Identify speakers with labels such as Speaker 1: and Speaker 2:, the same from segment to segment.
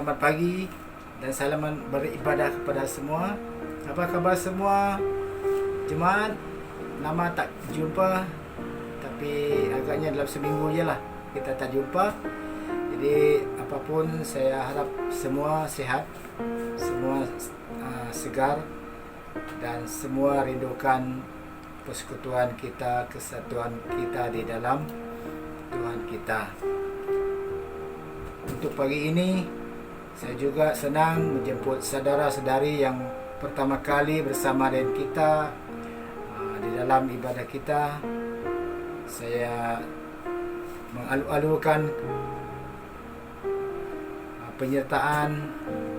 Speaker 1: Selamat pagi dan selamat beribadah kepada semua. Apa kabar semua? Jemaat, lama tak jumpa, tapi agaknya dalam seminggu je lah kita tak jumpa. Jadi apapun, saya harap semua sihat, semua segar, dan semua rindukan persekutuan kita, kesatuan kita di dalam Tuhan kita. Untuk pagi ini, saya juga senang menjemput saudara-saudari yang pertama kali bersama dengan kita di dalam ibadah kita. Saya mengalu-alukan penyertaan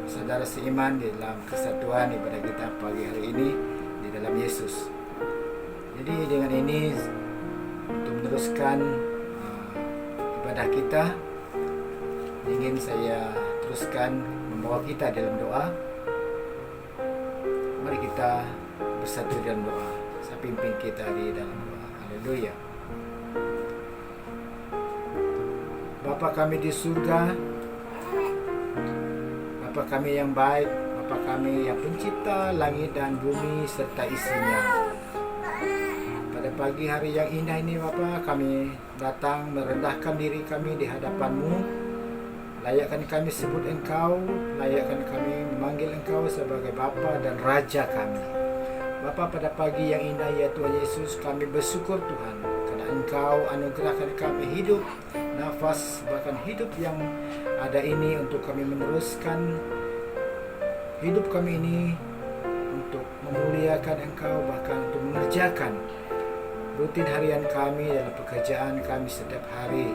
Speaker 1: saudara seiman di dalam kesatuan ibadah kita pagi hari ini di dalam Yesus. Jadi dengan ini, untuk meneruskan ibadah kita, ingin saya teruskan membawa kita dalam doa. Mari kita bersatu dalam doa. Saya pimpin kita di dalam doa. Haleluya. Bapa kami di surga, Bapa kami yang baik, Bapa kami yang pencipta langit dan bumi serta isinya. Pada pagi hari yang indah ini Bapa, kami datang merendahkan diri kami di hadapan-Mu. Layakkan kami sebut Engkau, layakkan kami memanggil Engkau sebagai Bapa dan Raja kami. Bapa, pada pagi yang indah ya Tuhan Yesus, kami bersyukur Tuhan, karena Engkau anugerahkan kami hidup, nafas, bahkan hidup yang ada ini untuk kami meneruskan hidup kami ini untuk memuliakan Engkau, bahkan untuk mengerjakan rutin harian kami dalam pekerjaan kami setiap hari.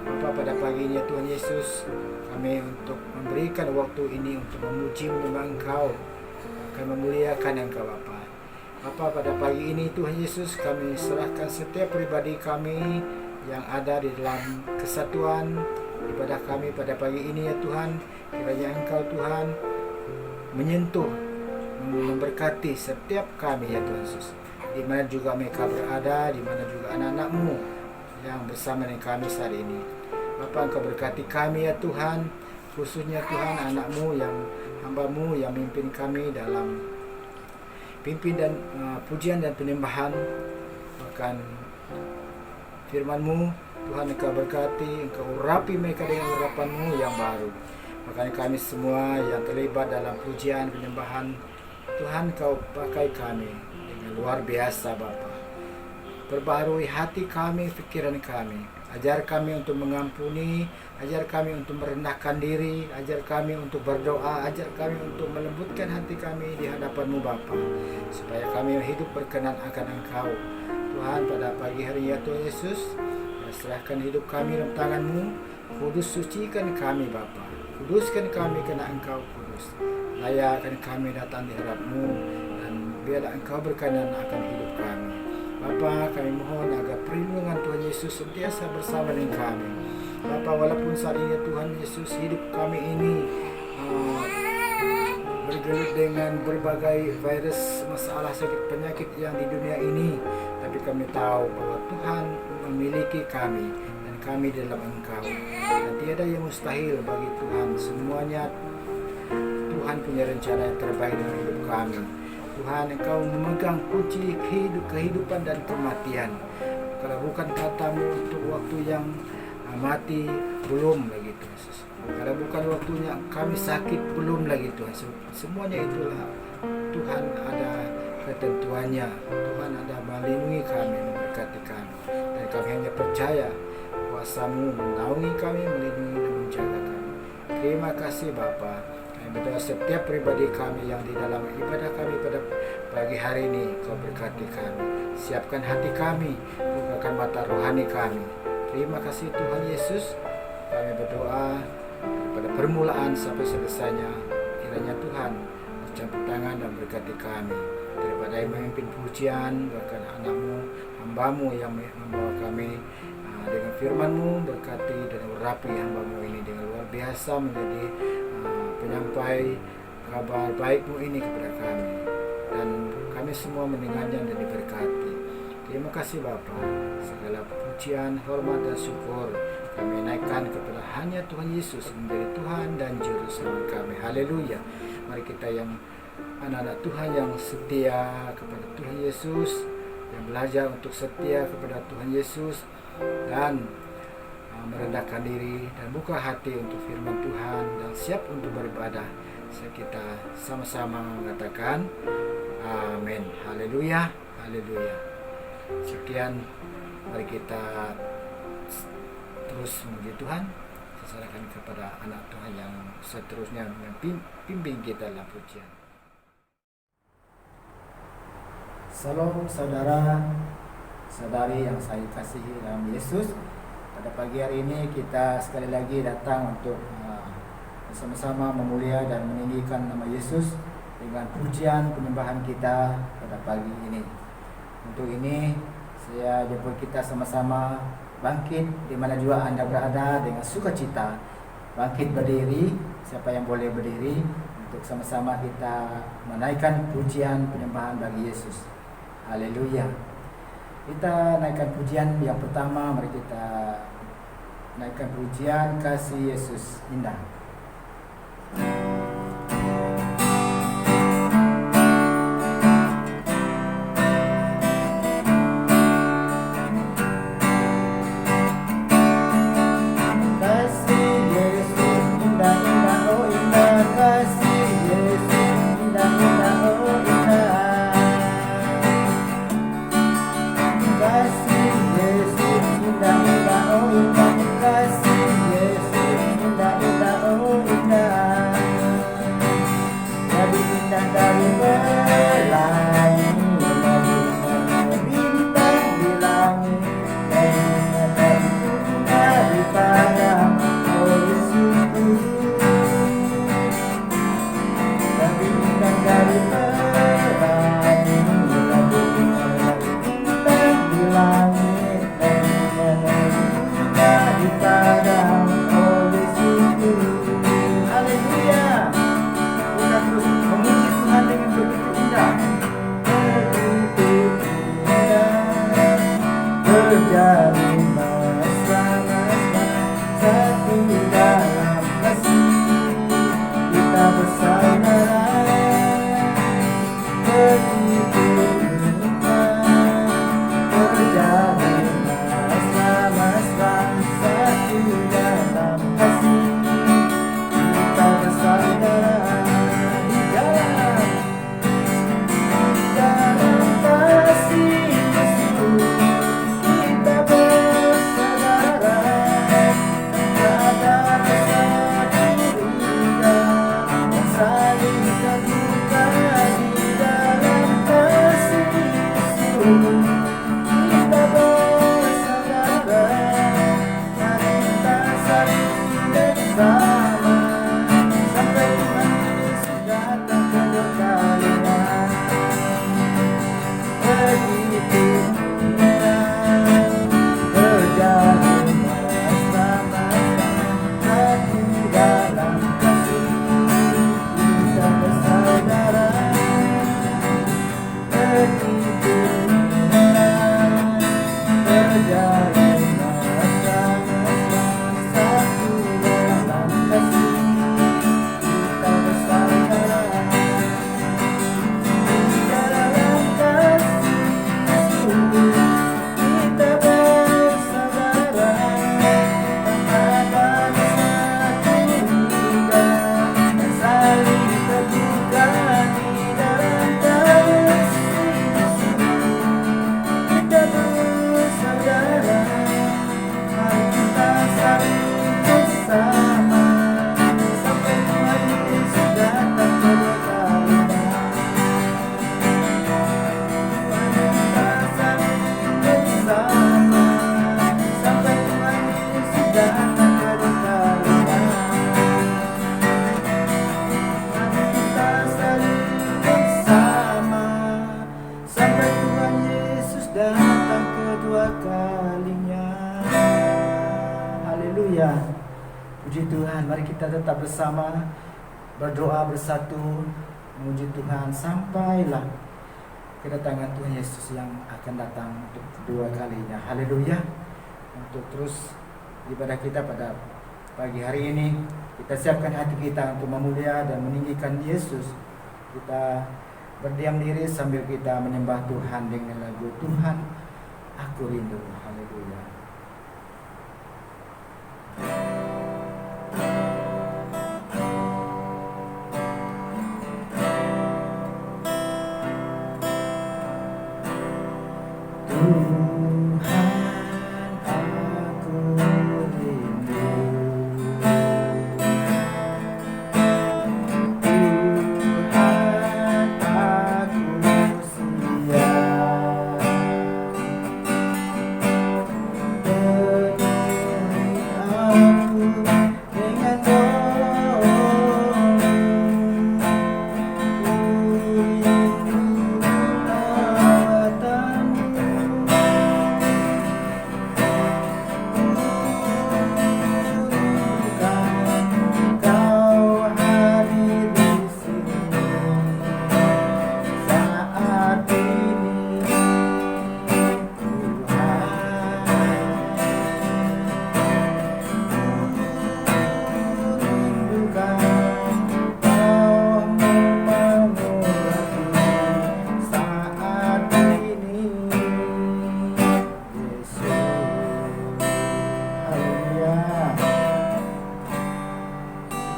Speaker 1: Bapa, pada paginya Tuhan Yesus, kami untuk memberikan waktu ini untuk memuji menyembah Engkau, akan memuliakan Engkau Bapa. Bapa, pada pagi ini Tuhan Yesus, kami serahkan setiap pribadi kami yang ada di dalam kesatuan ibadah kami pada pagi ini ya Tuhan. Kiranya Engkau Tuhan menyentuh, memberkati setiap kami ya Tuhan Yesus, di mana juga mereka berada, di mana juga anak-anak-Mu yang bersama dengan kami saat ini. Bapa, Engkau berkati kami ya Tuhan, khususnya Tuhan anak-Mu yang hamba-Mu yang memimpin kami dalam pimpin dan pujian dan penyembahan, bahkan firman-Mu Tuhan. Engkau berkati, Engkau urapi mereka dengan urapan-Mu yang baru. Bahkan kami semua yang terlibat dalam pujian penyembahan, Tuhan Engkau pakai kami dengan luar biasa Bapa. Perbaharui hati kami, pikiran kami. Ajar kami untuk mengampuni, ajar kami untuk merendahkan diri, ajar kami untuk berdoa, ajar kami untuk melembutkan hati kami di hadapan-Mu Bapa, supaya kami hidup berkenan akan Engkau. Tuhan, pada pagi hari ya Tuhan Yesus, serahkan hidup kami dalam tangan-Mu. Kudus sucikan kami Bapa, kuduskan kami karena Engkau kudus. Layakkan kami datang di hadap-Mu, dan biarlah Engkau berkenan akan hidup kami. Bapa, kami mohon agar perlindungan Tuhan Yesus sentiasa bersama dengan kami. Bapa, walaupun saat ini Tuhan Yesus hidup kami ini bergelut dengan berbagai virus, masalah, sakit, penyakit yang di dunia ini, tapi kami tahu bahwa Tuhan memiliki kami dan kami dalam Engkau, dan tiada yang mustahil bagi Tuhan. Semuanya Tuhan punya rencana yang terbaik dalam hidup kami. Tuhan, Engkau memegang kunci kehidupan dan kematian. Kalau bukan kata-Mu untuk waktu yang mati, belum lagi Tuhan Yesus. Kalau bukan waktunya kami sakit, belum lagi Tuhan. Semuanya itulah Tuhan ada ketentuannya. Tuhan ada melindungi kami, memberkati kami, dan kami hanya percaya kuasa-Mu menaungi kami, melindungi dan menjaga kami. Terima kasih Bapa. Berdoa setiap pribadi kami yang di dalam ibadah kami pada pagi hari ini, Kau berkati kami. Siapkan hati kami, bukakan mata rohani kami. Terima kasih Tuhan Yesus. Kami berdoa pada permulaan sampai selesainya. Kiranya Tuhan bercampur tangan dan berkati kami. Daripada yang memimpin pujian, bahkan anak-Mu, hamba-Mu yang membawa kami dengan firman-Mu, berkati dan urapi hamba-Mu ini dengan luar biasa menjadi penyampai kabar baik-Mu ini kepada kami, dan kami semua mendengarnya dan diberkati. Terima kasih Bapa. Segala pujian, hormat dan syukur Kami naikkan kepada hanya Tuhan Yesus menjadi Tuhan dan Juru Selamat kami. Haleluya. Mari kita yang anak-anak Tuhan yang setia kepada Tuhan Yesus, yang belajar untuk setia kepada Tuhan Yesus dan merendahkan diri dan buka hati untuk firman Tuhan dan siap untuk beribadah. Kita sama-sama mengatakan amin. Haleluya. Haleluya. Sekian, mari kita terus memuji Tuhan. Saya serahkan kepada anak Tuhan yang seterusnya yang pimpin kita dalam pujian. Salam saudara, saudari yang saya kasihi dalam Yesus. Pada pagi hari ini kita sekali lagi datang untuk bersama-sama memulia dan meninggikan nama Yesus dengan pujian penyembahan kita pada pagi ini. Untuk ini saya jemput kita sama-sama bangkit di mana juga Anda berada dengan sukacita. Bangkit berdiri, siapa yang boleh berdiri untuk sama-sama kita menaikkan pujian penyembahan bagi Yesus. Haleluya. Kita naikkan pujian yang pertama, mari kita naikkan pujian Kasih Yesus Indah. Puji Tuhan, mari kita tetap bersama berdoa bersatu memuji Tuhan sampailah kedatangan Tuhan Yesus yang akan datang untuk kedua kalinya. Haleluya. Untuk terus ibadah kita pada pagi hari ini. Kita siapkan hati kita untuk memulia dan meninggikan Yesus. Kita berdiam diri sambil kita menyembah Tuhan dengan lagu Tuhan Aku Rindu. Haleluya.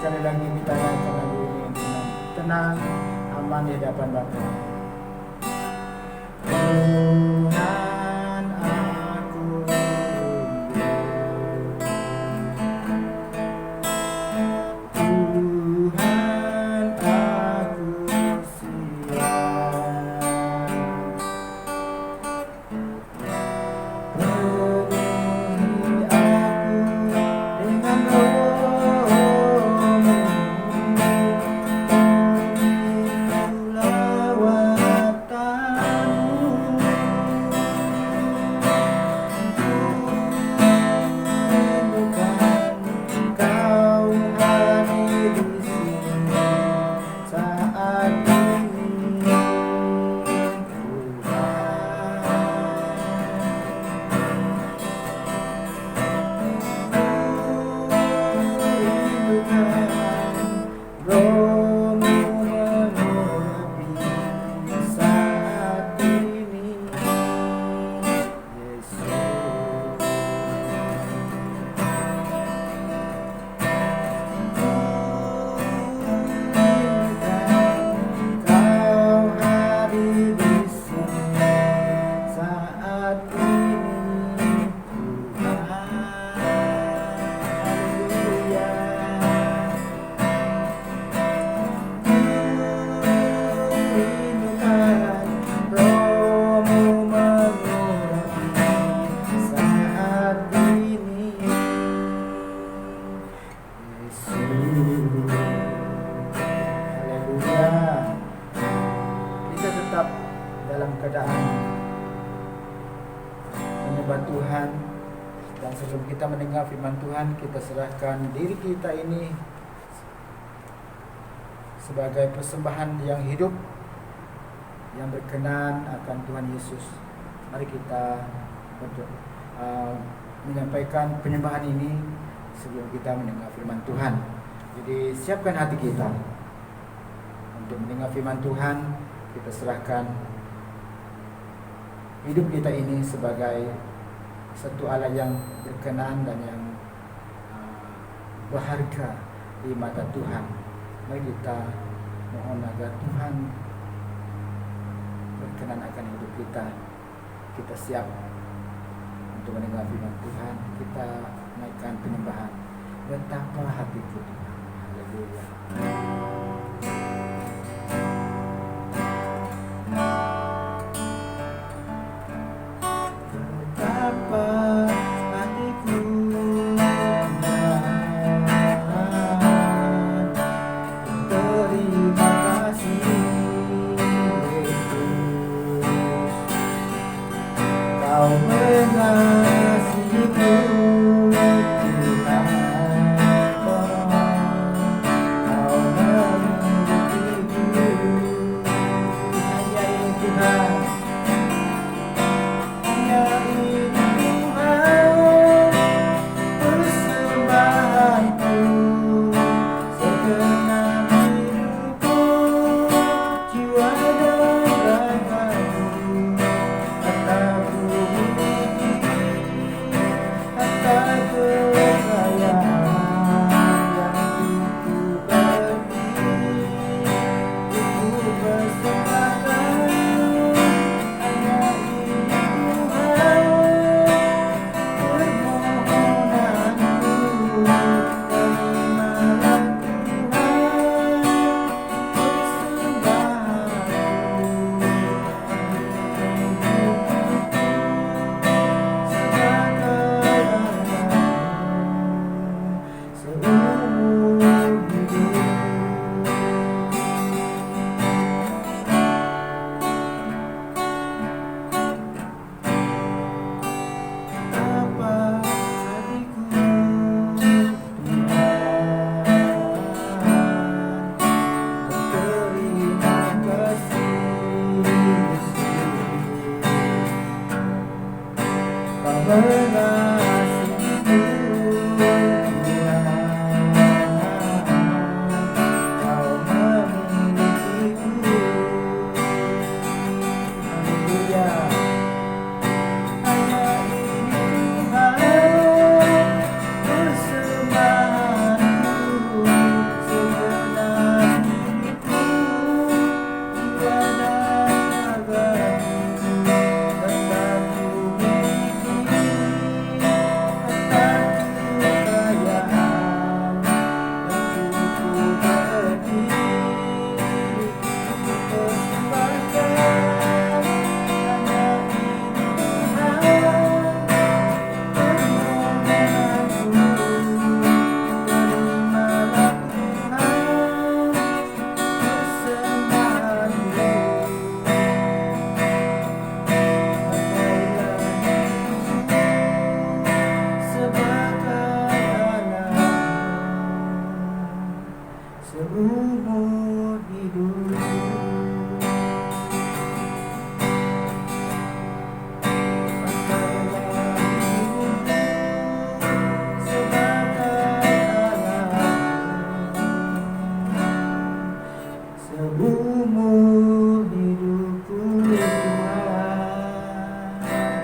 Speaker 1: Sekali lagi kita nyanyikan lagu ini yang tenang, aman di hadapan Bapa. Tuhan aku rindu, Tuhan aku siap, penuhi aku dengan dalam keadaan menyembah Tuhan. Dan sebelum kita mendengar firman Tuhan, kita serahkan diri kita ini sebagai persembahan yang hidup, yang berkenan akan Tuhan Yesus. Mari kita menyampaikan penyembahan ini sebelum kita mendengar firman Tuhan. Jadi siapkan hati kita untuk mendengar firman Tuhan. Kita serahkan hidup kita ini sebagai satu alat yang berkenan dan yang berharga di mata Tuhan. Mari kita mohon agar Tuhan berkenan akan hidup kita. Kita siap untuk mendengar firman Tuhan. Kita naikkan penyembahan. Betapa hatiku Tuhan. Haleluya.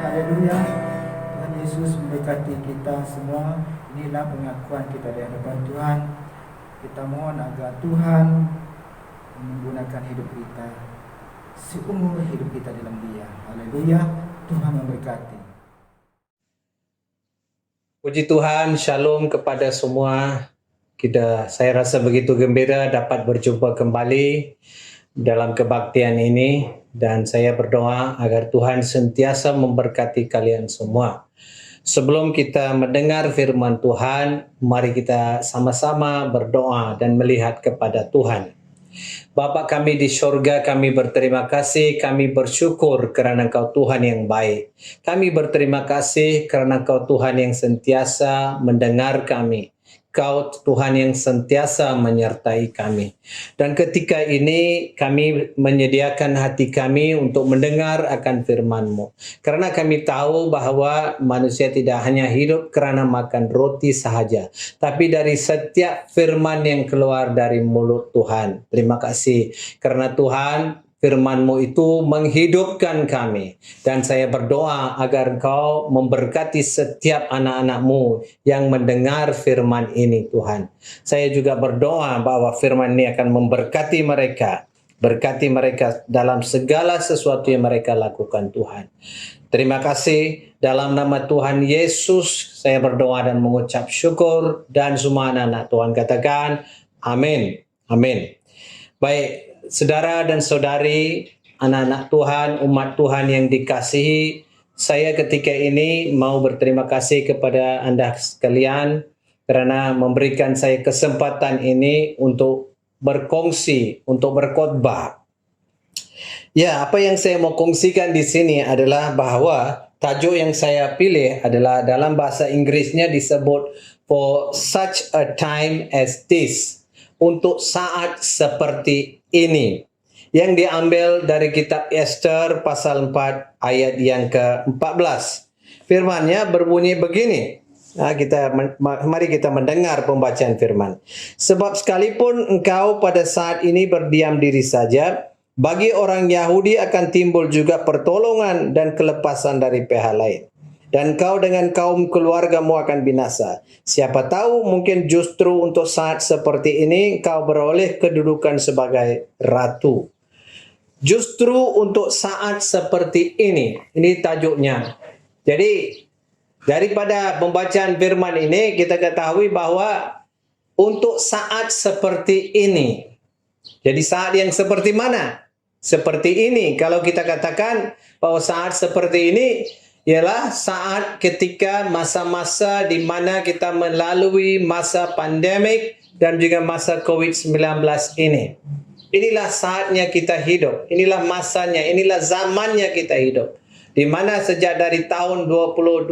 Speaker 1: Haleluya. Tuhan Yesus memberkati kita semua. Inilah pengakuan kita di hadapan Tuhan. Kita mohon agar Tuhan menggunakan hidup kita seumur hidup kita dalam Dia. Haleluya. Tuhan memberkati.
Speaker 2: Puji Tuhan, shalom kepada semua. Saya rasa begitu gembira dapat berjumpa kembali dalam kebaktian ini, dan saya berdoa agar Tuhan sentiasa memberkati kalian semua. Sebelum kita mendengar firman Tuhan, mari kita sama-sama berdoa dan melihat kepada Tuhan. Bapa kami di sorga, kami berterima kasih, kami bersyukur kerana Engkau Tuhan yang baik. Kami berterima kasih kerana Engkau Tuhan yang sentiasa mendengar kami. Kau Tuhan yang sentiasa menyertai kami. Dan ketika ini kami menyediakan hati kami untuk mendengar akan firman-Mu. Karena kami tahu bahwa manusia tidak hanya hidup kerana makan roti sahaja, tapi dari setiap firman yang keluar dari mulut Tuhan. Terima kasih karena Tuhan, firman-Mu itu menghidupkan kami. Dan saya berdoa agar Engkau memberkati setiap anak-anak-Mu yang mendengar firman ini, Tuhan. Saya juga berdoa bahwa firman ini akan memberkati mereka. Berkati mereka dalam segala sesuatu yang mereka lakukan, Tuhan. Terima kasih. Dalam nama Tuhan Yesus, saya berdoa dan mengucap syukur. Dan semua anak-anak Tuhan katakan, amin. Amin. Baik. Saudara dan saudari, anak-anak Tuhan, umat Tuhan yang dikasihi, saya ketika ini mau berterima kasih kepada Anda sekalian kerana memberikan saya kesempatan ini untuk berkongsi, untuk berkhotbah. Ya, apa yang saya mau kongsikan di sini adalah bahwa tajuk yang saya pilih adalah dalam bahasa Inggrisnya disebut for such a time as this. Untuk saat seperti ini, yang diambil dari kitab Esther pasal 4 ayat yang ke-14. Firman-Nya berbunyi begini. Mari kita mendengar pembacaan firman. Sebab sekalipun engkau pada saat ini berdiam diri saja, bagi orang Yahudi akan timbul juga pertolongan dan kelepasan dari pihak lain. Dan kau dengan kaum keluargamu akan binasa. Siapa tahu mungkin justru untuk saat seperti ini kau beroleh kedudukan sebagai ratu. Justru untuk saat seperti ini tajuknya. Jadi daripada pembacaan firman ini kita ketahui bahwa untuk saat seperti ini. Jadi saat yang seperti mana? Seperti ini. Kalau kita katakan bahwa saat seperti ini ialah saat ketika masa-masa di mana kita melalui masa pandemik dan juga masa COVID-19 ini. Inilah saatnya kita hidup. Inilah masanya, inilah zamannya kita hidup. Di mana sejak dari tahun 2020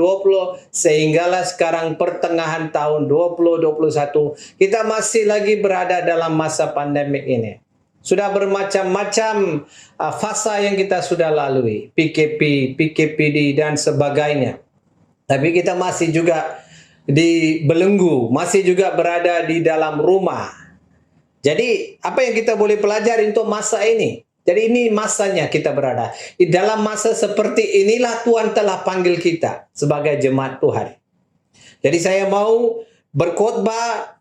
Speaker 2: sehinggalah sekarang pertengahan tahun 2021, kita masih lagi berada dalam masa pandemik ini. Sudah bermacam-macam fasa yang kita sudah lalui. PKP, PKPD dan sebagainya. Tapi kita masih juga dibelenggu, masih juga berada di dalam rumah. Jadi apa yang kita boleh pelajari untuk masa ini? Jadi ini masanya kita berada. Di dalam masa seperti inilah Tuhan telah panggil kita sebagai jemaat Tuhan. Jadi saya mau berkhotbah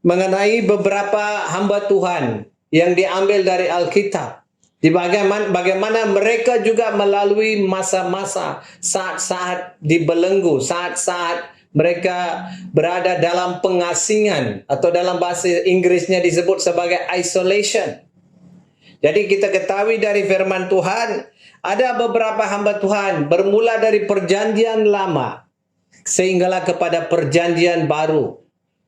Speaker 2: mengenai beberapa hamba Tuhan yang diambil dari Alkitab. Di bagaimana mereka juga melalui masa-masa, saat-saat dibelenggu, saat-saat mereka berada dalam pengasingan, atau dalam bahasa Inggrisnya disebut sebagai isolation. Jadi kita ketahui dari firman Tuhan, ada beberapa hamba Tuhan bermula dari perjanjian lama sehinggalah kepada perjanjian baru.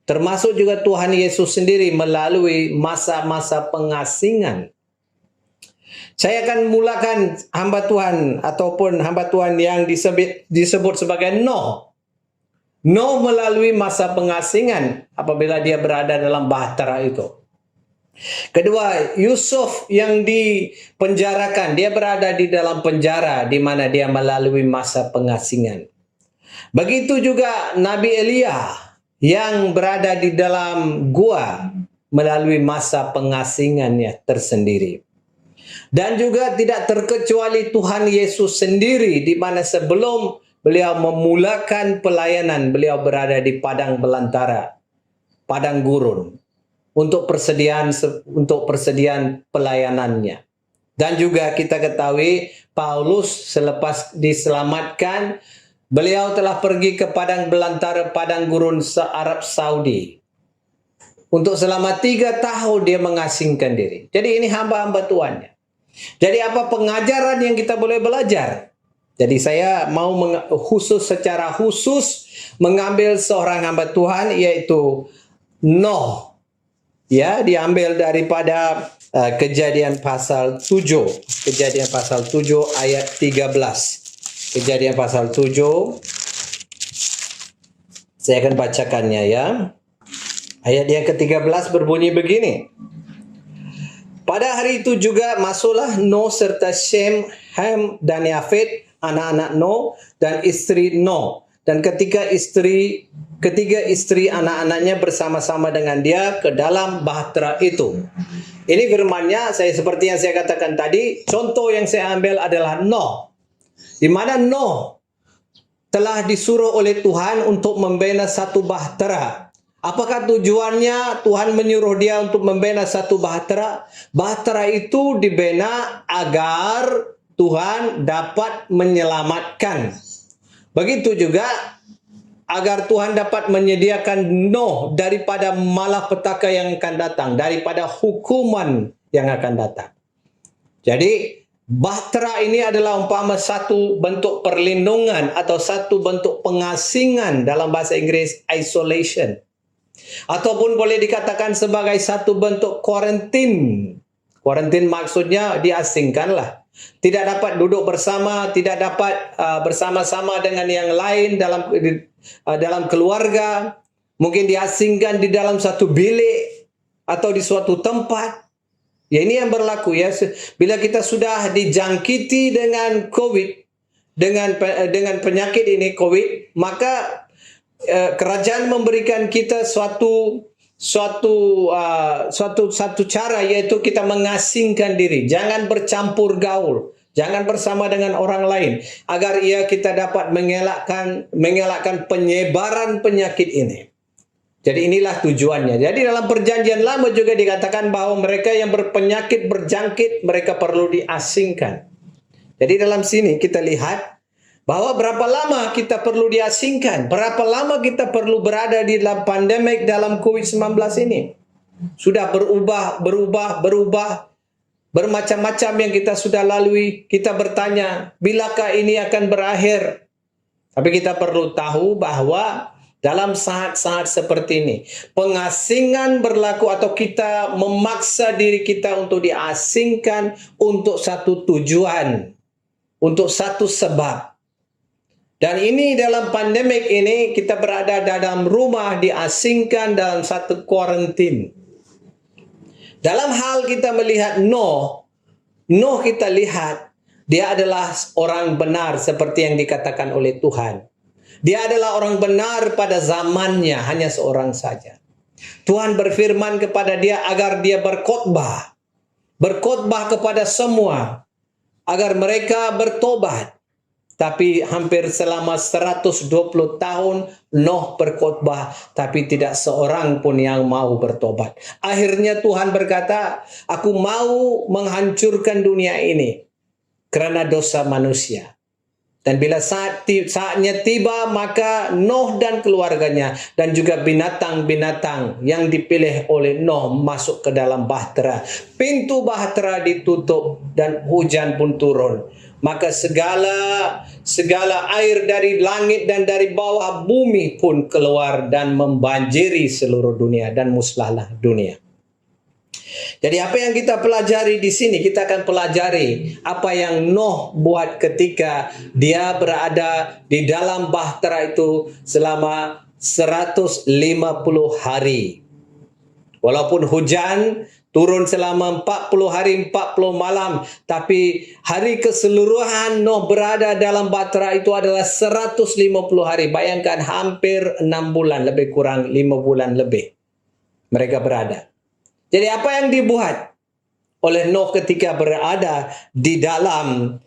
Speaker 2: Termasuk juga Tuhan Yesus sendiri melalui masa-masa pengasingan. Saya akan mulakan hamba Tuhan ataupun hamba Tuhan yang disebut sebagai Noh. Noh melalui masa pengasingan apabila dia berada dalam bahtera itu. Kedua, Yusuf yang dipenjarakan, dia berada di dalam penjara di mana dia melalui masa pengasingan. Begitu juga Nabi Elia yang berada di dalam gua melalui masa pengasingannya tersendiri. Dan juga tidak terkecuali Tuhan Yesus sendiri, di mana sebelum beliau memulakan pelayanan, beliau berada di padang belantara, padang gurun, untuk persediaan pelayanannya. Dan juga kita ketahui Paulus selepas diselamatkan, beliau telah pergi ke padang belantara, padang gurun Arab Saudi. Untuk selama 3 tahun dia mengasingkan diri. Jadi ini hamba-hamba Tuhannya. Jadi apa pengajaran yang kita boleh belajar? Jadi saya mau secara khusus mengambil seorang hamba Tuhan, yaitu Noh. Ya, diambil daripada Kejadian pasal 7. Kejadian pasal 7 ayat 13. Kejadian pasal 7. Saya akan bacakannya ya. Ayat yang ke-13 berbunyi begini. Pada hari itu juga masuklah Noh serta Shem, Ham dan Yafet, anak-anak Noh dan istri Noh. Dan ketiga istri anak-anaknya bersama-sama dengan dia ke dalam bahtera itu. Ini firman-Nya, seperti yang saya katakan tadi, contoh yang saya ambil adalah Noh. Di mana Noh telah disuruh oleh Tuhan untuk membina satu bahtera. Apakah tujuannya Tuhan menyuruh dia untuk membina satu bahtera? Bahtera itu dibina agar Tuhan dapat menyelamatkan. Begitu juga agar Tuhan dapat menyediakan Noh daripada malapetaka yang akan datang, daripada hukuman yang akan datang. Jadi bahtera ini adalah umpama satu bentuk perlindungan atau satu bentuk pengasingan, dalam bahasa Inggris isolation. Ataupun boleh dikatakan sebagai satu bentuk quarantine. Quarantine maksudnya diasingkanlah. Tidak dapat duduk bersama, tidak dapat bersama-sama dengan yang lain dalam keluarga. Mungkin diasingkan di dalam satu bilik atau di suatu tempat. Ya, ini yang berlaku ya. Bila kita sudah dijangkiti dengan COVID, dengan penyakit ini COVID, maka kerajaan memberikan kita suatu cara, yaitu kita mengasingkan diri, jangan bercampur gaul, jangan bersama dengan orang lain, agar kita dapat mengelakkan penyebaran penyakit ini. Jadi inilah tujuannya. Jadi dalam perjanjian lama juga dikatakan bahwa mereka yang berpenyakit berjangkit, mereka perlu diasingkan. Jadi dalam sini kita lihat bahwa berapa lama kita perlu diasingkan, berapa lama kita perlu berada di dalam pandemik, dalam COVID-19 ini. Sudah berubah, bermacam-macam yang kita sudah lalui. Kita bertanya, bilakah ini akan berakhir? Tapi kita perlu tahu bahwa dalam saat-saat seperti ini, pengasingan berlaku atau kita memaksa diri kita untuk diasingkan untuk satu tujuan, untuk satu sebab. Dan ini dalam pandemik ini kita berada dalam rumah, diasingkan dalam satu quarantine. Dalam hal kita melihat Noh kita lihat dia adalah orang benar seperti yang dikatakan oleh Tuhan. Dia adalah orang benar pada zamannya, hanya seorang saja. Tuhan berfirman kepada dia agar dia berkhotbah. Berkhotbah kepada semua agar mereka bertobat. Tapi hampir selama 120 tahun Nuh berkhotbah, tapi tidak seorang pun yang mau bertobat. Akhirnya Tuhan berkata, aku mau menghancurkan dunia ini karena dosa manusia. Dan bila saatnya tiba, maka Nuh dan keluarganya dan juga binatang-binatang yang dipilih oleh Nuh masuk ke dalam bahtera. Pintu bahtera ditutup dan hujan pun turun. Maka segala air dari langit dan dari bawah bumi pun keluar dan membanjiri seluruh dunia, dan musnahlah dunia. Jadi apa yang kita pelajari di sini, kita akan pelajari apa yang Nuh buat ketika dia berada di dalam bahtera itu selama 150 hari. Walaupun hujan turun selama 40 hari 40 malam, tapi hari keseluruhan Nuh berada dalam bahtera itu adalah 150 hari. Bayangkan hampir 6 bulan, lebih kurang 5 bulan lebih mereka berada. Jadi apa yang dibuat oleh Nuh ketika berada di dalam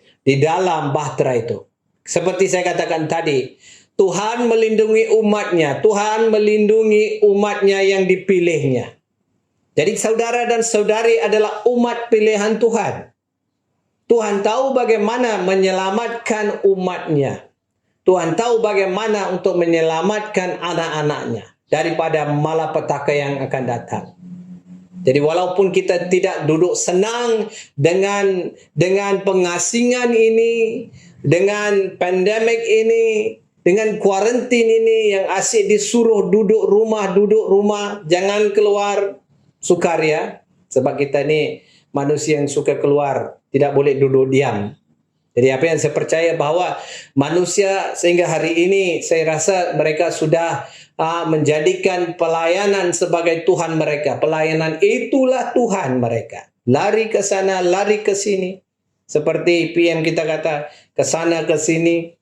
Speaker 2: bahtera itu? Seperti saya katakan tadi, Tuhan melindungi umatnya. Tuhan melindungi umatnya yang dipilihnya. Jadi saudara dan saudari adalah umat pilihan Tuhan. Tuhan tahu bagaimana menyelamatkan umatnya. Tuhan tahu bagaimana untuk menyelamatkan anak-anaknya daripada malapetaka yang akan datang. Jadi walaupun kita tidak duduk senang dengan pengasingan ini, dengan pandemik ini, dengan kuarantin ini yang asyik disuruh duduk rumah, jangan keluar, sukaria. Sebab kita ni manusia yang suka keluar, tidak boleh duduk diam. Jadi apa yang saya percaya bahwa manusia sehingga hari ini saya rasa mereka sudah menjadikan pelayanan sebagai Tuhan mereka. Pelayanan itulah Tuhan mereka. Lari ke sana, lari ke sini. Seperti PM kita kata, ke sana ke sini.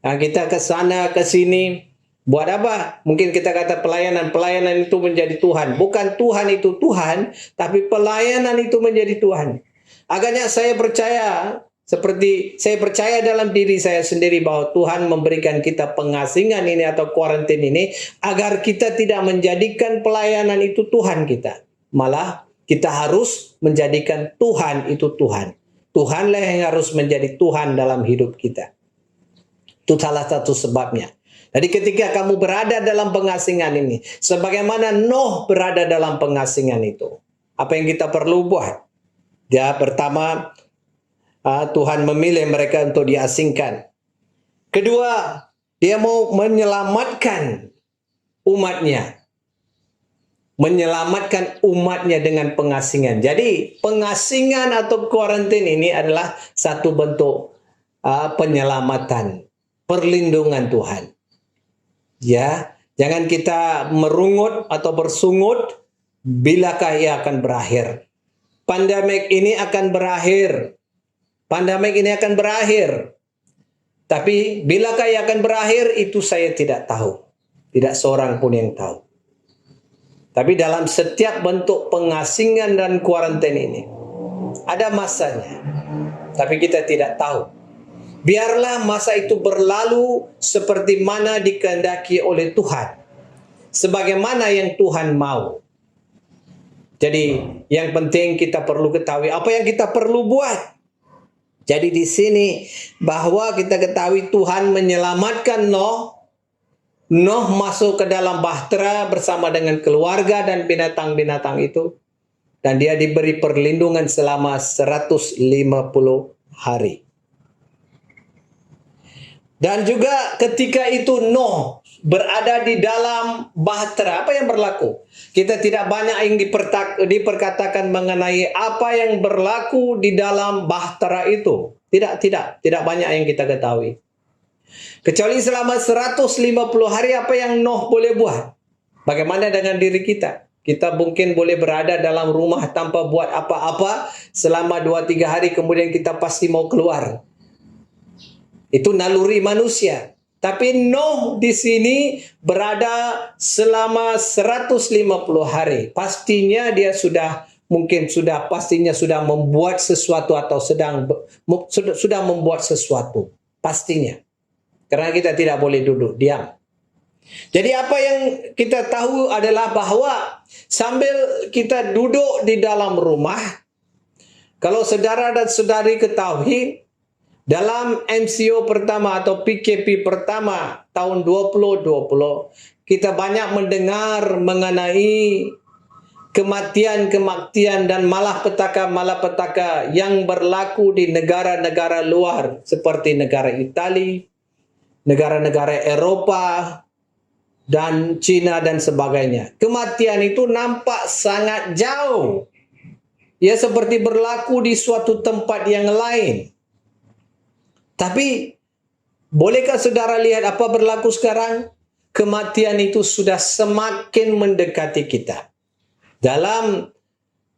Speaker 2: Kita ke sana ke sini. Buat apa? Mungkin kita kata pelayanan itu menjadi Tuhan. Bukan Tuhan itu Tuhan, tapi pelayanan itu menjadi Tuhan. Agaknya saya percaya, seperti saya percaya dalam diri saya sendiri bahwa Tuhan memberikan kita pengasingan ini atau kuarantin ini agar kita tidak menjadikan pelayanan itu Tuhan kita. Malah kita harus menjadikan Tuhan itu Tuhan. Tuhanlah yang harus menjadi Tuhan dalam hidup kita. Itu salah satu sebabnya. Jadi ketika kamu berada dalam pengasingan ini, sebagaimana Nuh berada dalam pengasingan itu, apa yang kita perlu buat? Ya, pertama, Tuhan memilih mereka untuk diasingkan. Kedua, dia mau menyelamatkan umatnya. Menyelamatkan umatnya dengan pengasingan. Jadi, pengasingan atau kuarantin ini adalah satu bentuk penyelamatan, perlindungan Tuhan. Ya, jangan kita merungut atau bersungut, bilakah ia akan berakhir. Pandemik ini akan berakhir. Pandemik ini akan berakhir. Tapi bilakah ia akan berakhir, itu saya tidak tahu. Tidak seorang pun yang tahu. Tapi dalam setiap bentuk pengasingan dan kuarantin ini, ada masanya. Tapi kita tidak tahu. Biarlah masa itu berlalu seperti mana dikehendaki oleh Tuhan. Sebagaimana yang Tuhan mau. Jadi yang penting kita perlu ketahui apa yang kita perlu buat. Jadi di sini bahwa kita ketahui Tuhan menyelamatkan Nuh. Nuh masuk ke dalam bahtera bersama dengan keluarga dan binatang-binatang itu. Dan dia diberi perlindungan selama 150 hari. Dan juga ketika itu Nuh berada di dalam bahtera, apa yang berlaku? Kita tidak banyak yang diperkatakan mengenai apa yang berlaku di dalam bahtera itu. Tidak banyak yang kita ketahui. Kecuali selama 150 hari apa yang Nuh boleh buat? Bagaimana dengan diri kita? Kita mungkin boleh berada dalam rumah tanpa buat apa-apa selama 2-3 hari, kemudian kita pasti mau keluar. Itu naluri manusia. Tapi Nuh di sini berada selama 150 hari. Pastinya dia pastinya sudah membuat sesuatu atau sudah membuat sesuatu. Pastinya. Karena kita tidak boleh duduk diam. Jadi apa yang kita tahu adalah bahwa sambil kita duduk di dalam rumah, kalau saudara dan saudari ketahui, dalam MCO pertama atau PKP pertama tahun 2020, kita banyak mendengar mengenai kematian dan malapetaka yang berlaku di negara-negara luar seperti negara Italia, negara-negara Eropa, dan Cina dan sebagainya. Kematian itu nampak sangat jauh. Ya seperti berlaku di suatu tempat yang lain. Tapi bolehkah saudara lihat apa berlaku sekarang? Kematian itu sudah semakin mendekati kita. Dalam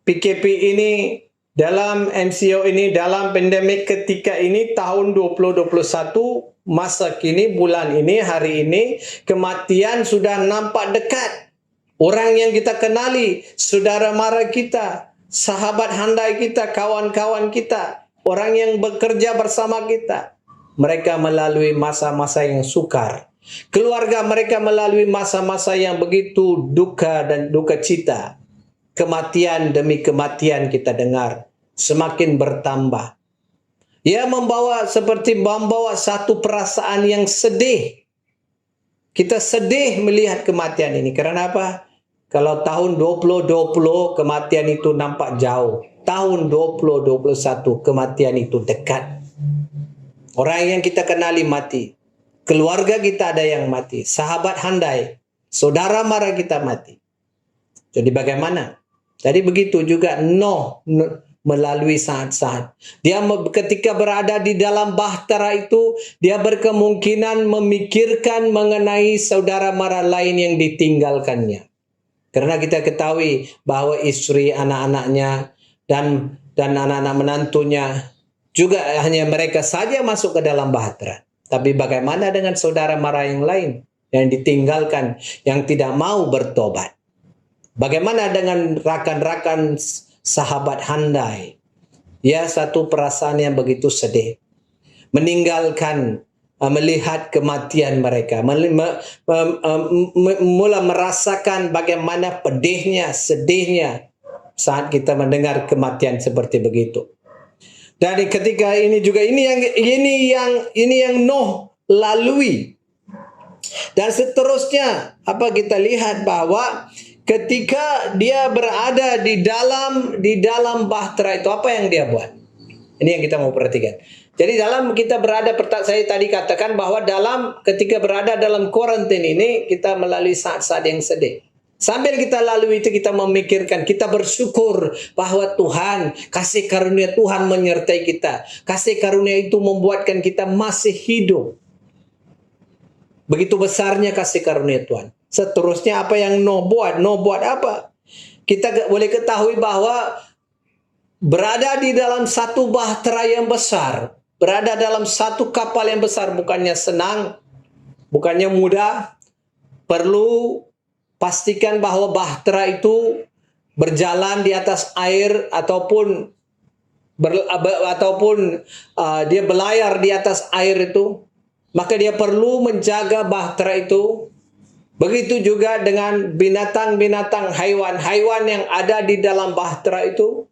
Speaker 2: PKP ini, dalam MCO ini, dalam pandemik ketika ini tahun 2021, masa kini, bulan ini, hari ini, kematian sudah nampak dekat. Orang yang kita kenali, saudara mara kita, sahabat handai kita, kawan-kawan kita, orang yang bekerja bersama kita, mereka melalui masa-masa yang sukar. Keluarga mereka melalui masa-masa yang begitu duka dan duka cita. Kematian demi kematian kita dengar semakin bertambah. Ia membawa satu perasaan yang sedih. Kita sedih melihat kematian ini. Karena apa? Kalau tahun 2020 kematian itu nampak jauh. Tahun 2021 kematian itu dekat. Orang yang kita kenali mati. Keluarga kita ada yang mati. Sahabat handai. Saudara mara kita mati. Jadi bagaimana? Jadi begitu juga Nuh melalui saat-saat. Dia ketika berada di dalam bahtera itu, dia berkemungkinan memikirkan mengenai saudara mara lain yang ditinggalkannya. Karena kita ketahui bahwa istri, anak-anaknya, dan anak-anak menantunya, juga hanya mereka saja masuk ke dalam bahtera. Tapi bagaimana dengan saudara mara yang lain yang ditinggalkan, yang tidak mau bertobat? Bagaimana dengan rakan-rakan sahabat handai? Ya, satu perasaan yang begitu sedih. Meninggalkan, melihat kematian mereka. Mula merasakan bagaimana pedihnya, sedihnya saat kita mendengar kematian seperti begitu. Dan ketika ini juga ini yang Nuh lalui. Dan seterusnya apa kita lihat bahwa ketika dia berada di dalam bahtera itu, apa yang dia buat? Ini yang kita mau perhatikan. Jadi dalam kita berada, saya tadi katakan bahwa ketika berada dalam kuarantin ini, kita melalui saat-saat yang sedih. Sambil kita lalui itu, kita memikirkan, kita bersyukur bahwa Tuhan, kasih karunia Tuhan menyertai kita. Kasih karunia itu membuatkan kita masih hidup. Begitu besarnya kasih karunia Tuhan. Seterusnya apa yang Nuh buat? Nuh buat apa? Kita boleh ketahui bahwa berada di dalam satu bahtera yang besar, berada dalam satu kapal yang besar bukannya senang, bukannya mudah. Perlu pastikan bahwa bahtera itu berjalan di atas air ataupun dia belayar di atas air itu. Maka dia perlu menjaga bahtera itu. Begitu juga dengan binatang-binatang, haiwan-haiwan yang ada di dalam bahtera itu.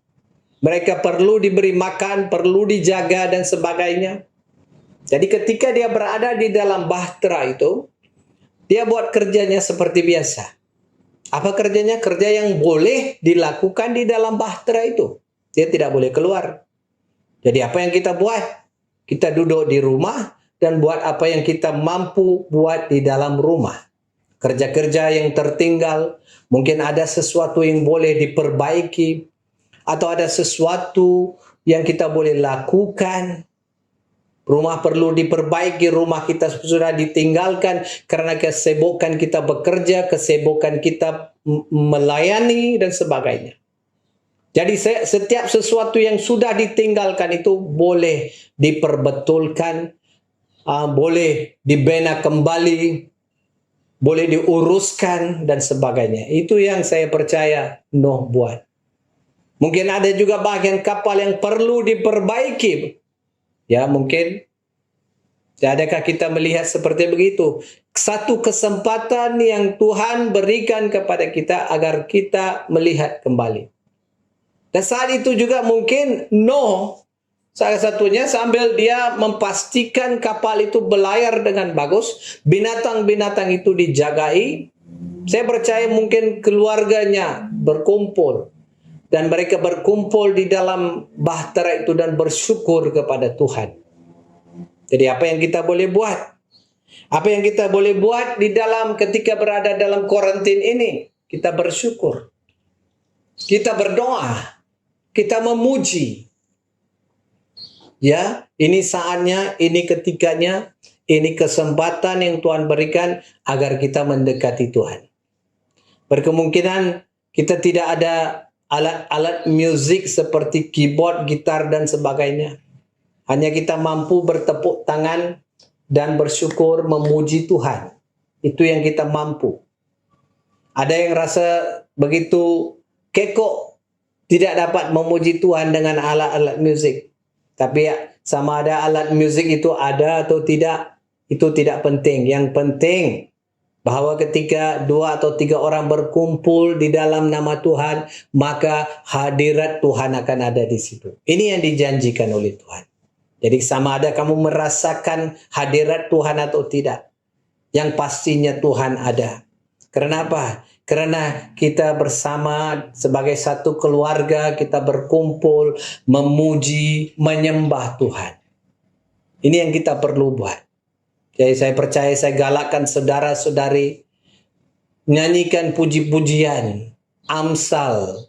Speaker 2: Mereka perlu diberi makan, perlu dijaga dan sebagainya. Jadi ketika dia berada di dalam bahtera itu, dia buat kerjanya seperti biasa. Apa kerjanya? Kerja yang boleh dilakukan di dalam bahtera itu. Dia tidak boleh keluar. Jadi apa yang kita buat? Kita duduk di rumah dan buat apa yang kita mampu buat di dalam rumah. Kerja-kerja yang tertinggal, mungkin ada sesuatu yang boleh diperbaiki, atau ada sesuatu yang kita boleh lakukan. Rumah perlu diperbaiki, rumah kita sudah ditinggalkan karena kesibukan kita bekerja, kesibukan kita melayani dan sebagainya. Jadi setiap sesuatu yang sudah ditinggalkan itu boleh diperbetulkan, boleh dibina kembali, boleh diuruskan dan sebagainya. Itu yang saya percaya Nuh buat. Mungkin ada juga bagian kapal yang perlu diperbaiki. Ya, mungkin. Adakah kita melihat seperti begitu? Satu kesempatan yang Tuhan berikan kepada kita agar kita melihat kembali. Dan saat itu juga mungkin Nuh salah satunya sambil dia memastikan kapal itu berlayar dengan bagus, binatang-binatang itu dijagai. Saya percaya mungkin keluarganya berkumpul dan mereka berkumpul di dalam bahtera itu dan bersyukur kepada Tuhan. Jadi apa yang kita boleh buat? Apa yang kita boleh buat di dalam ketika berada dalam kuarantin ini? Kita bersyukur. Kita berdoa. Kita memuji. Ya, ini saatnya, ini ketikanya, ini kesempatan yang Tuhan berikan agar kita mendekati Tuhan. Berkemungkinan kita tidak ada alat-alat musik seperti keyboard, gitar, dan sebagainya. Hanya kita mampu bertepuk tangan dan bersyukur memuji Tuhan. Itu yang kita mampu. Ada yang rasa begitu kekok, tidak dapat memuji Tuhan dengan alat-alat musik. Tapi ya, sama ada alat musik itu ada atau tidak, itu tidak penting. Yang penting bahwa ketika 2 atau 3 orang berkumpul di dalam nama Tuhan, maka hadirat Tuhan akan ada di situ. Ini yang dijanjikan oleh Tuhan. Jadi sama ada kamu merasakan hadirat Tuhan atau tidak. Yang pastinya Tuhan ada. Karena apa? Karena kita bersama sebagai satu keluarga, kita berkumpul, memuji, menyembah Tuhan. Ini yang kita perlu buat. Jadi saya percaya, saya galakkan saudara-saudari, nyanyikan puji-pujian, amsal,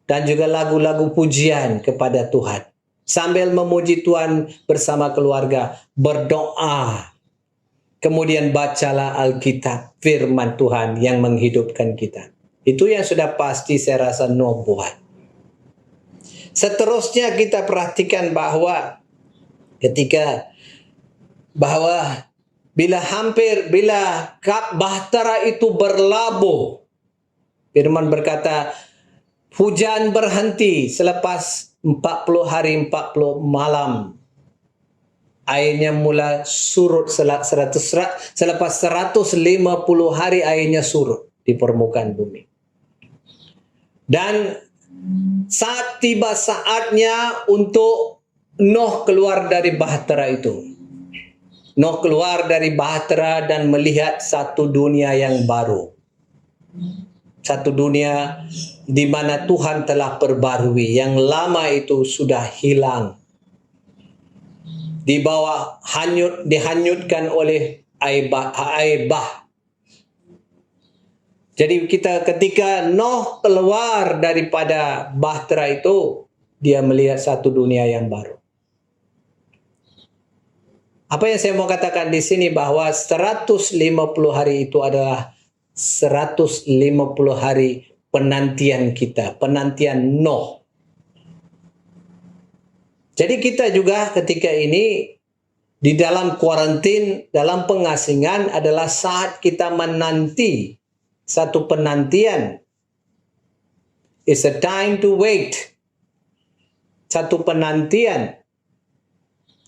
Speaker 2: dan juga lagu-lagu pujian kepada Tuhan. Sambil memuji Tuhan bersama keluarga, berdoa. Kemudian bacalah Alkitab, firman Tuhan yang menghidupkan kita. Itu yang sudah pasti saya rasa Nuh buat. Seterusnya kita perhatikan bahwa bila bahtera itu berlabuh, firman berkata, hujan berhenti selepas 40 hari 40 malam. Airnya mula surut selepas 150 hari airnya surut di permukaan bumi. Dan saat tiba saatnya untuk Nuh keluar dari bahtera itu. Nuh keluar dari bahtera dan melihat satu dunia yang baru. Satu dunia di mana Tuhan telah perbarui. Yang lama itu sudah hilang. Di bawah dihanyutkan oleh air bah. Jadi ketika Nuh keluar daripada bahtera itu, dia melihat satu dunia yang baru. Apa yang saya mau katakan di sini bahwa 150 hari itu adalah 150 hari penantian kita, penantian Nuh. Jadi kita juga ketika ini di dalam kuarantin, dalam pengasingan adalah saat kita menanti satu penantian. It's a time to wait. Satu penantian.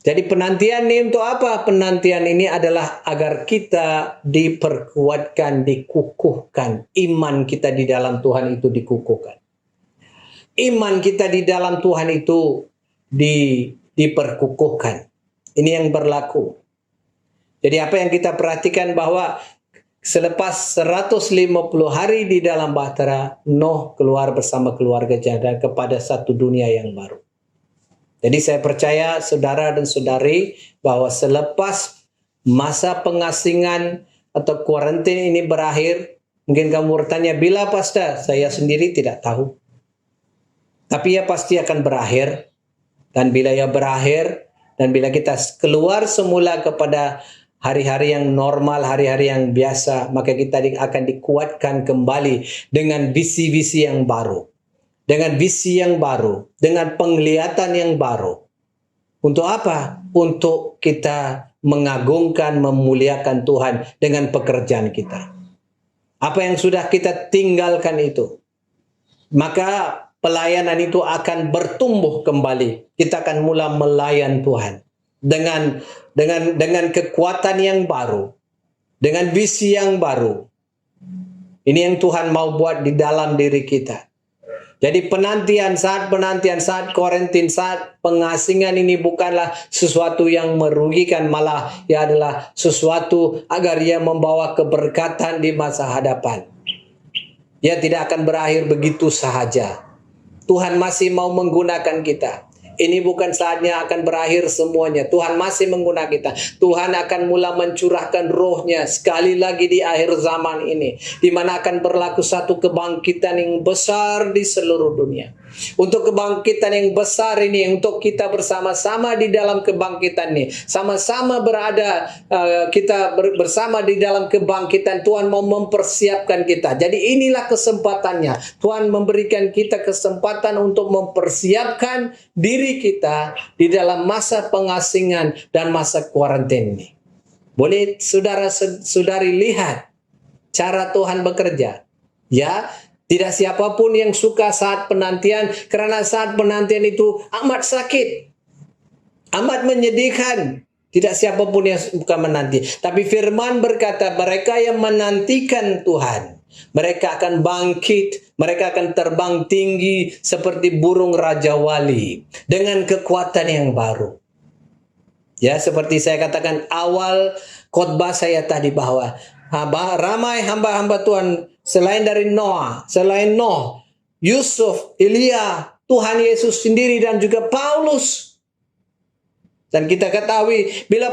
Speaker 2: Jadi penantian ini untuk apa? Penantian ini adalah agar kita diperkuatkan, dikukuhkan. Iman kita di dalam Tuhan itu dikukuhkan. Iman kita di dalam Tuhan itu diperkukuhkan. Ini yang berlaku. Jadi apa yang kita perhatikan bahwa selepas 150 hari di dalam bahtera, Nuh keluar bersama keluarga janda kepada satu dunia yang baru. Jadi saya percaya saudara dan saudari bahwa selepas masa pengasingan atau kuarantin ini berakhir, mungkin kamu bertanya, bila pastor? Saya sendiri tidak tahu. Tapi ya pasti akan berakhir. Dan bila ia berakhir, dan bila kita keluar semula kepada hari-hari yang normal, hari-hari yang biasa, maka kita akan dikuatkan kembali dengan visi-visi yang baru. Dengan visi yang baru, dengan penglihatan yang baru. Untuk apa? Untuk kita mengagungkan, memuliakan Tuhan dengan pekerjaan kita. Apa yang sudah kita tinggalkan itu, maka pelayanan itu akan bertumbuh kembali. Kita akan mula melayan Tuhan dengan kekuatan yang baru, dengan visi yang baru. Ini yang Tuhan mau buat di dalam diri kita. Jadi saat Korintin, saat pengasingan ini bukanlah sesuatu yang merugikan, malah ia adalah sesuatu agar ia membawa keberkatan di masa hadapan. Ia tidak akan berakhir begitu sahaja. Tuhan masih mau menggunakan kita. Ini bukan saatnya akan berakhir semuanya. Tuhan masih menggunakan kita. Tuhan akan mula mencurahkan rohnya sekali lagi di akhir zaman ini, di mana akan berlaku satu kebangkitan yang besar di seluruh dunia. Untuk kebangkitan yang besar ini, untuk kita bersama-sama di dalam kebangkitan ini, sama-sama berada, kita bersama di dalam kebangkitan. Tuhan mau mempersiapkan kita. Jadi inilah kesempatannya. Tuhan memberikan kita kesempatan untuk mempersiapkan diri kita di dalam masa pengasingan dan masa kuarantin ini. Boleh saudara-saudari lihat cara Tuhan bekerja. Ya, tidak siapapun yang suka saat penantian, karena saat penantian itu amat sakit, amat menyedihkan. Tidak siapapun yang suka menanti. Tapi firman berkata, mereka yang menantikan Tuhan, mereka akan bangkit, mereka akan terbang tinggi seperti burung Raja Wali dengan kekuatan yang baru. Ya, seperti saya katakan awal khotbah saya tadi, bahwa ramai hamba-hamba Tuhan selain dari Noah, selain Nuh, Yusuf, Elia, Tuhan Yesus sendiri dan juga Paulus. Dan kita ketahui bila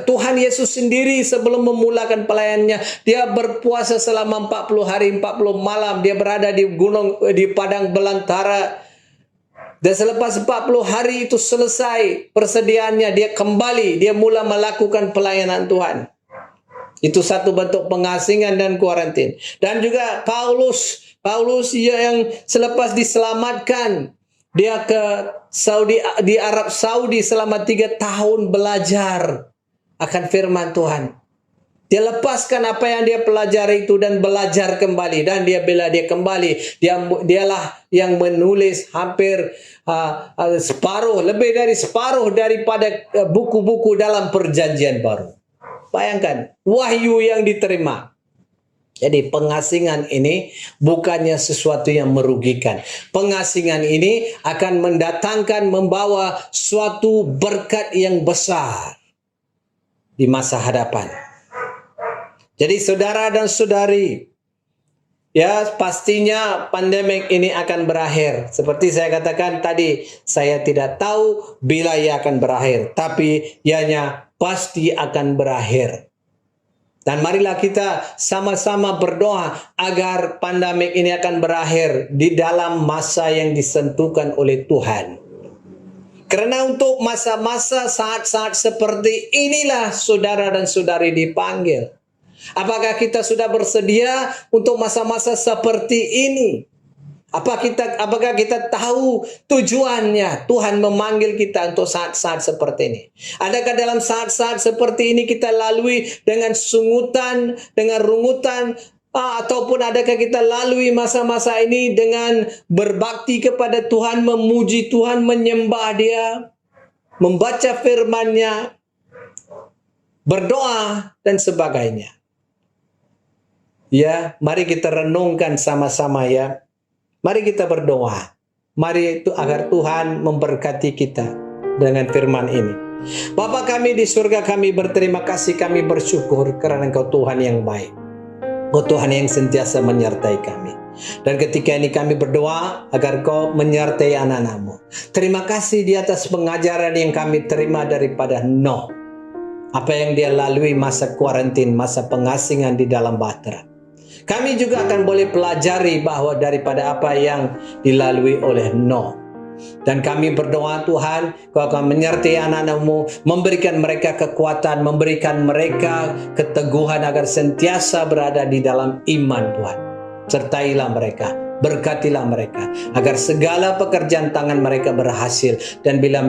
Speaker 2: Tuhan Yesus sendiri sebelum memulakan pelayanannya, dia berpuasa selama 40 hari 40 malam, dia berada di padang belantara. Dan selepas 40 hari itu selesai persediaannya, dia kembali, dia mula melakukan pelayanan Tuhan. Itu satu bentuk pengasingan dan kuarantin. Dan juga Paulus yang selepas diselamatkan, dia ke di Arab Saudi selama 3 tahun belajar akan firman Tuhan. Dia lepaskan apa yang dia pelajari itu dan belajar kembali. Dan bila dia kembali, dialah yang menulis hampir lebih dari separuh daripada buku-buku dalam Perjanjian Baru. Bayangkan, wahyu yang diterima. Jadi pengasingan ini bukannya sesuatu yang merugikan. Pengasingan ini akan membawa suatu berkat yang besar di masa hadapan. Jadi saudara dan saudari, ya pastinya pandemik ini akan berakhir. Seperti saya katakan tadi, saya tidak tahu bila ia akan berakhir, tapi ianya pasti akan berakhir. Dan marilah kita sama-sama berdoa agar pandemik ini akan berakhir di dalam masa yang disentuhkan oleh Tuhan. Karena untuk masa-masa saat-saat seperti inilah saudara dan saudari dipanggil. Apakah kita sudah bersedia untuk masa-masa seperti ini? Apakah kita tahu tujuannya Tuhan memanggil kita untuk saat-saat seperti ini? Adakah dalam saat-saat seperti ini kita lalui dengan sungutan, dengan rungutan, ataupun adakah kita lalui masa-masa ini dengan berbakti kepada Tuhan, memuji Tuhan, menyembah Dia, membaca firman-Nya, berdoa dan sebagainya? Ya, mari kita renungkan sama-sama ya. Mari kita berdoa. Mari itu agar Tuhan memberkati kita dengan firman ini. Bapa kami di surga, kami berterima kasih, kami bersyukur karena Engkau Tuhan yang baik. Engkau Tuhan yang sentiasa menyertai kami. Dan ketika ini kami berdoa agar Kau menyertai anak-anak-Mu. Terima kasih di atas pengajaran yang kami terima daripada Nuh. Apa yang dia lalui masa kuarantin, masa pengasingan di dalam bahtera. Kami juga akan boleh pelajari bahwa daripada apa yang dilalui oleh Nuh. Dan kami berdoa Tuhan, Kau akan menyertai anak-anak-Mu, memberikan mereka kekuatan, memberikan mereka keteguhan agar sentiasa berada di dalam iman Tuhan. Sertailah mereka Berkatilah mereka agar segala pekerjaan tangan mereka berhasil, dan bila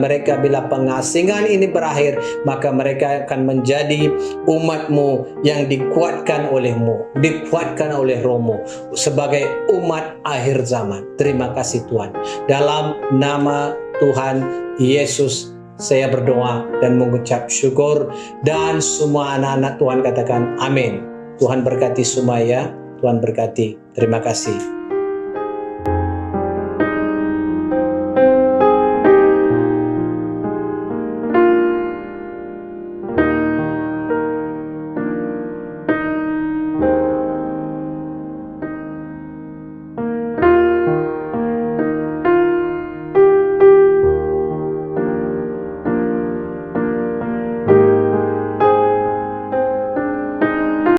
Speaker 2: pengasingan ini berakhir, maka mereka akan menjadi umat-Mu yang dikuatkan oleh-Mu, dikuatkan oleh Roh-Mu sebagai umat akhir zaman. Terima kasih Tuhan. Dalam nama Tuhan Yesus saya berdoa dan mengucap syukur, dan semua anak-anak Tuhan katakan amin. Tuhan berkati semua ya. Tuhan berkati. Terima kasih.